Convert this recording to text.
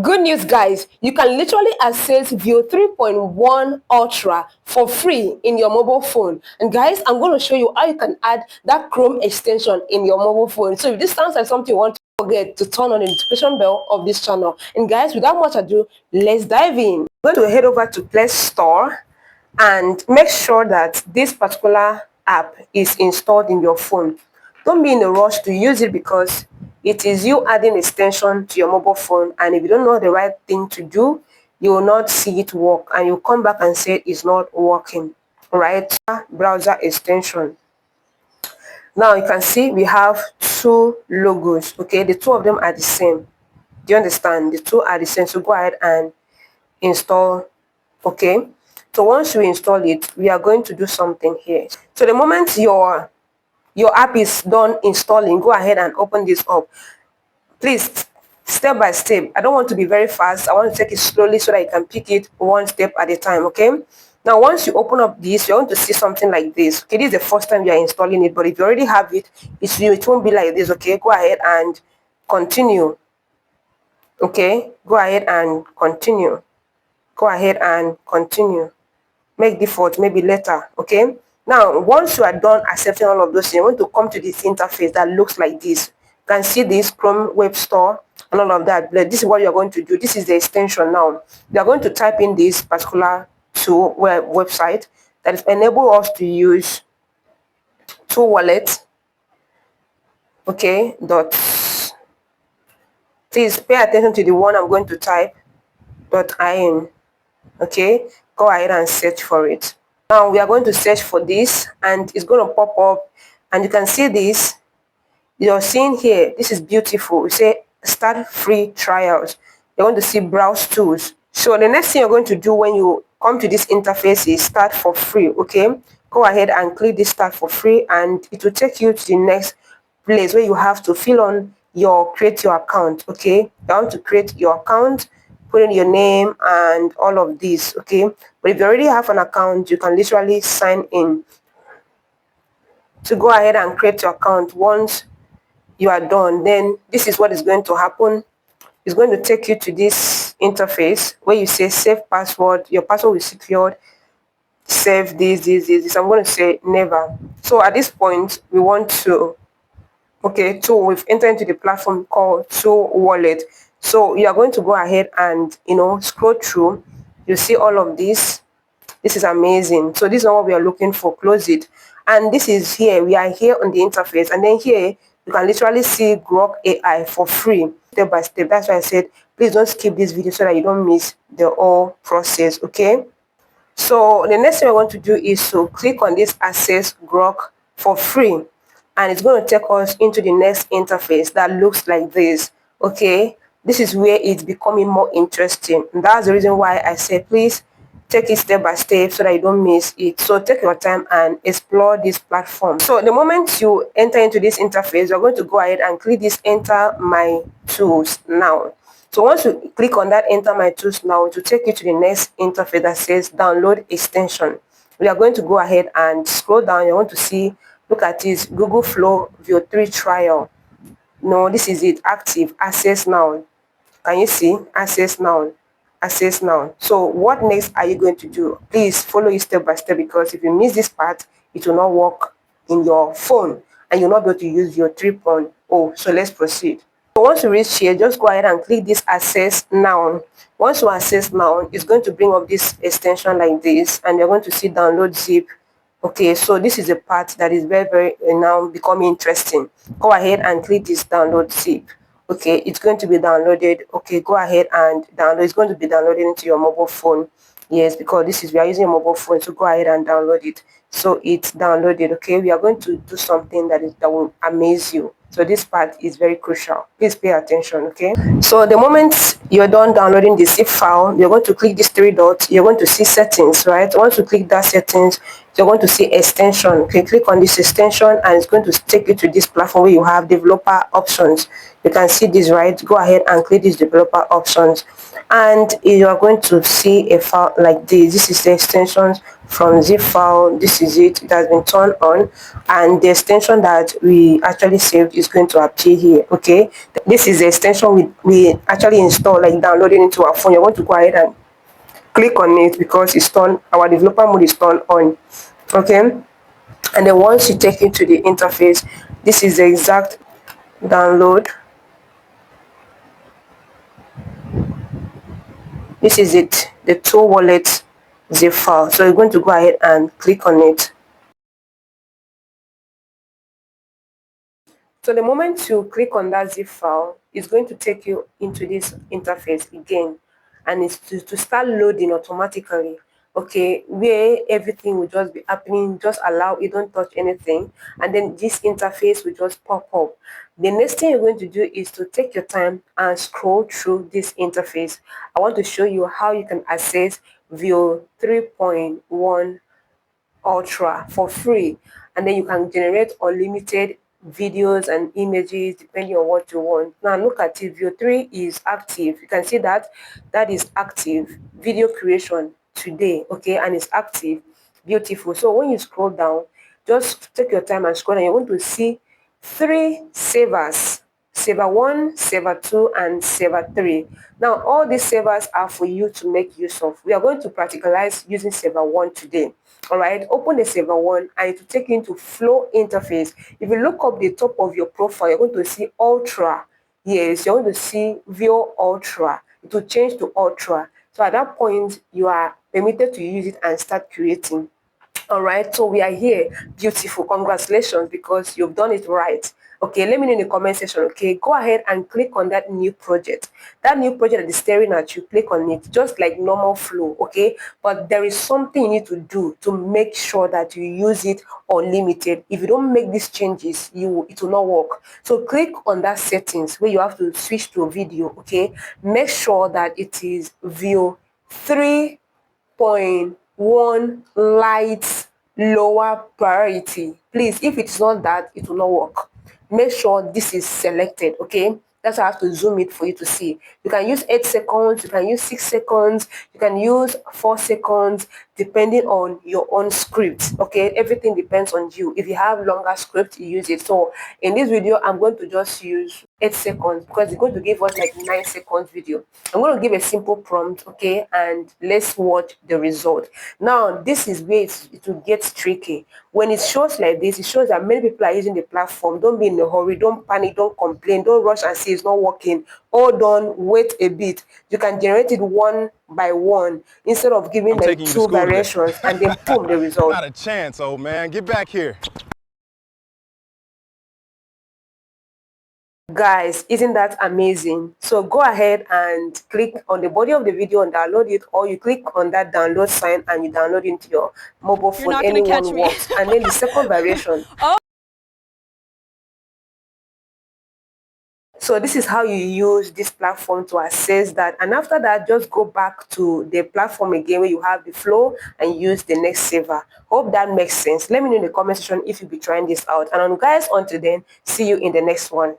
Good news, guys. You can literally access Veo 3.1 Ultra for free in your mobile phone. And guys, I'm going to show you how you can add that Chrome extension in your mobile phone. So if this sounds like something you want to forget to turn on the notification bell of this channel. And guys, without much ado, let's dive in. I'm going to head over to Play Store and make sure that this particular app is installed in your phone. Don't be in a rush to use it because it is you adding extension to your mobile phone, and if you don't know the right thing to do, you will not see it work and you'll come back and say it's not working. Right? Browser extension. Now you can see we have two logos. Okay, the two of them are the same. Do you understand? The two are the same. So go ahead and install. Okay, so once you install it, we are going to do something here. So the moment your app is done installing, go ahead and open this up. Please, step by step. I don't want to be very fast. I want to take it slowly so that you can pick it one step at a time. Okay, now once you open up this, you're going to see something like this. Okay, this is the first time you are installing it, but if you already have it, it won't be like this. Okay, go ahead and continue. Okay, go ahead and continue. Go ahead and continue. Make default maybe later. Okay, now once you are done accepting all of those things, you want to come to this interface that looks like this. You can see this Chrome Web Store and all of that. But this is what you're going to do. This is the extension. Now you are going to type in this particular tool website that is enable us to use Tool Wallet. Okay, please pay attention to the one I'm going to type, .in. Okay, go ahead and search for it. Now we are going to search for this and it's going to pop up, and you can see this. You're seeing here, this is beautiful. We say start free trials. You're going to see browse tools. So the next thing you're going to do when you come to this interface is start for free. Okay, go ahead and click this start for free and it will take you to the next place where you have to fill on create your account. Okay, you want to create your account, put in your name and all of this. Okay, but if you already have an account, you can literally sign in. So go ahead and create your account. Once you are done, then this is what is going to happen. It's going to take you to this interface where you say save password. Your password will be secured. Save this. I'm going to say never. So at this point we want to, okay, so we've entered into the platform called Tool Wallet. So you are going to go ahead and scroll through. You see all of this. This is amazing. So this is what we are looking for. Close it. And this is here. We are here on the interface, and then here you can literally see Grok AI for free, step by step. That's why I said please don't skip this video so that you don't miss the whole process. Okay, so the next thing I want to do is to click on this access Grok for free, and it's going to take us into the next interface that looks like this. Okay, this is where it's becoming more interesting, and that's the reason why I said please take it step by step so that you don't miss it. So take your time and explore this platform. So the moment you enter into this interface, you're going to go ahead and click this enter my tools now. So once you click on that enter my tools now, it will take you to the next interface that says download extension. We are going to go ahead and scroll down. You want to see, look at this, Google Flow Veo 3 trial. No, this is it, active, access now. Can you see? Access now. Access now. So what next are you going to do? Please follow it step by step, because if you miss this part, it will not work in your phone and you'll not be able to use your 3.0. So let's proceed. So once you reach here, just go ahead and click this access now. Once you access now, it's going to bring up this extension like this, and you're going to see download zip. Okay, so this is a part that is very now becoming interesting. Go ahead and click this download zip. Okay, it's going to be downloaded. Okay, go ahead and download. It's going to be downloaded into your mobile phone. Yes, because we are using a mobile phone, so go ahead and download it. So it's downloaded. Okay, we are going to do something that will amaze you. So this part is very crucial. Please pay attention. Okay, so the moment you're done downloading the zip file, you're going to click these three dots. You're going to see settings, right? Once you click that settings, you're going to see extension. Okay, click on this extension and it's going to take you to this platform where you have developer options. You can see this, right? Go ahead and click these developer options, and you are going to see a file like this. This is the extensions from zip file. This is it. It has been turned on, and the extension that we actually saved is going to appear here. Okay, this is the extension we actually installed, like downloading into our phone. You're going to go ahead and click on it because it's turned, our developer mode is turned on. Okay, and then once you take it to the interface, this is the exact download. This is it, the 2Wallet zip file. So you're going to go ahead and click on it. So the moment you click on that zip file, it's going to take you into this interface again, and it's to start loading automatically. Okay, where everything will just be happening, just allow it, don't touch anything, and then this interface will just pop up. The next thing you're going to do is to take your time and scroll through this interface. I want to show you how you can access Veo 3.1 Ultra for free, and then you can generate unlimited videos and images depending on what you want. Now look at it, Veo 3 is active. You can see that that is active video creation today, okay, and it's active. Beautiful. So when you scroll down, just take your time and scroll down. You're going to see 3 savers: Saver 1, Saver 2, and Saver 3. Now, all these savers are for you to make use of. We are going to practicalize using Saver 1 today. All right, open the Saver 1 and it will take you into Flow interface. If you look up the top of your profile, you're going to see Ultra. Yes, you're going to see Veo Ultra. It will change to Ultra. So at that point, you are permitted to use it and start creating. All right, so we are here. Beautiful. Congratulations, because you've done it right. Okay, let me know in the comment section. Okay, go ahead and click on that new project. That new project that is staring at you, click on it just like normal Flow. Okay, but there is something you need to do to make sure that you use it unlimited. If you don't make these changes, it will not work. So click on that settings where you have to switch to a video. Okay, make sure that it is Veo 3.1 light lower priority. Please, if it's not that, it will not work. Make sure this is selected. Okay, that's why I have to zoom it for you to see. You can use 8 seconds, you can use 6 seconds, you can use 4 seconds, depending on your own script. Okay, everything depends on you. If you have longer script, you use it. So in this video, I'm going to just use 8 seconds because it's going to give us like 9 seconds video. I'm going to give a simple prompt, okay, and let's watch the result. Now this is where it will get tricky. When it shows like this, it shows that many people are using the platform. Don't be in a hurry, don't panic, don't complain, don't rush and say it's not working. Hold on, wait a bit. You can generate it one by one instead of giving like 2 variations and then boom, the result. Not a chance, old man. Get back here. Guys, isn't that amazing? So go ahead and click on the body of the video and download it, or you click on that download sign and you download it into your mobile phone. Anyone works. And then the second variation. Oh. So this is how you use this platform to access that, and after that just go back to the platform again where you have the Flow and use the next saver. Hope that makes sense. Let me know in the comment section if you'll be trying this out, and guys, until then, see you in the next one.